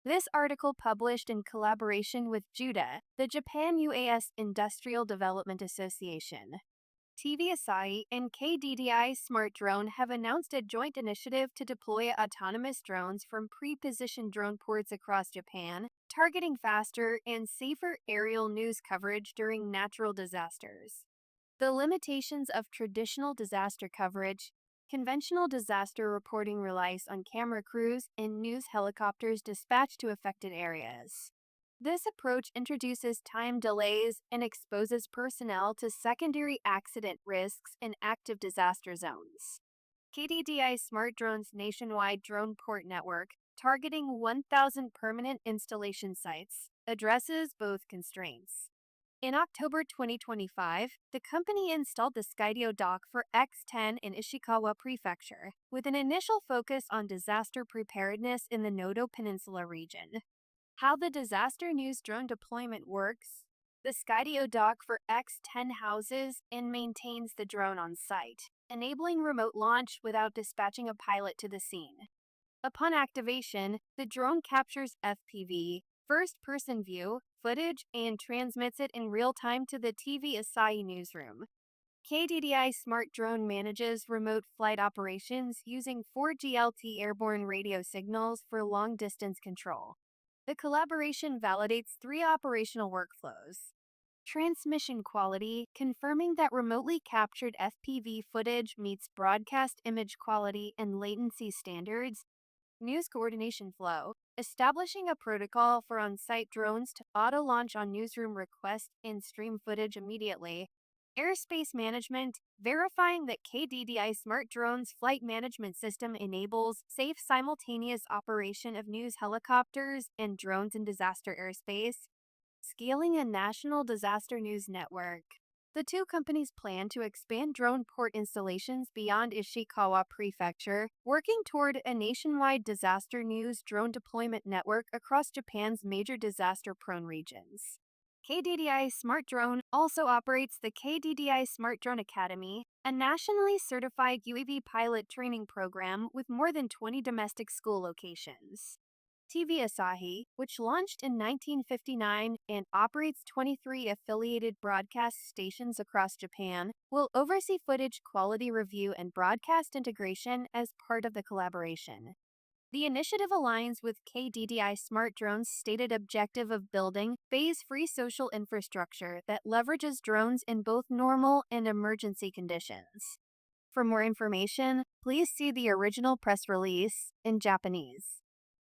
This article published in collaboration with JUIDA, the Japan UAS Industrial Development Association. TV Asahi and KDDI Smart Drone have announced a joint initiative to deploy autonomous drones from pre-positioned drone ports across Japan, targeting faster and safer aerial news coverage during natural disasters. The limitations of traditional disaster coverage. Conventional disaster reporting relies on camera crews and news helicopters dispatched to affected areas. This approach introduces time delays and exposes personnel to secondary accident risks in active disaster zones. KDDI Smart Drone's nationwide drone port network, targeting 1,000 permanent installation sites, addresses both constraints. In October 2025, the company installed the Skydio Dock for X10 in Ishikawa Prefecture, with an initial focus on disaster preparedness in the Noto Peninsula region. How the disaster news drone deployment works. The Skydio Dock for X10 houses and maintains the drone on site, enabling remote launch without dispatching a pilot to the scene. Upon activation, the drone captures FPV, first-person view, footage, and transmits it in real time to the TV Asahi newsroom. KDDI Smart Drone manages remote flight operations using 4G LTE airborne radio signals for long-distance control. The collaboration validates three operational workflows. Transmission quality, confirming that remotely captured FPV footage meets broadcast image quality and latency standards. News coordination flow, establishing a protocol for on-site drones to auto-launch on newsroom request and stream footage immediately. Airspace management, verifying that KDDI Smart Drone's flight management system enables safe simultaneous operation of news helicopters and drones in disaster airspace. Scaling a national disaster news network. The two companies plan to expand drone port installations beyond Ishikawa Prefecture, working toward a nationwide disaster news drone deployment network across Japan's major disaster-prone regions. KDDI Smart Drone also operates the KDDI Smart Drone Academy, a nationally certified UAV pilot training program with more than 20 domestic school locations. TV Asahi, which launched in 1959 and operates 23 affiliated broadcast stations across Japan, will oversee footage quality review and broadcast integration as part of the collaboration. The initiative aligns with KDDI Smart Drone's stated objective of building phase-free social infrastructure that leverages drones in both normal and emergency conditions. For more information, please see the original press release in Japanese.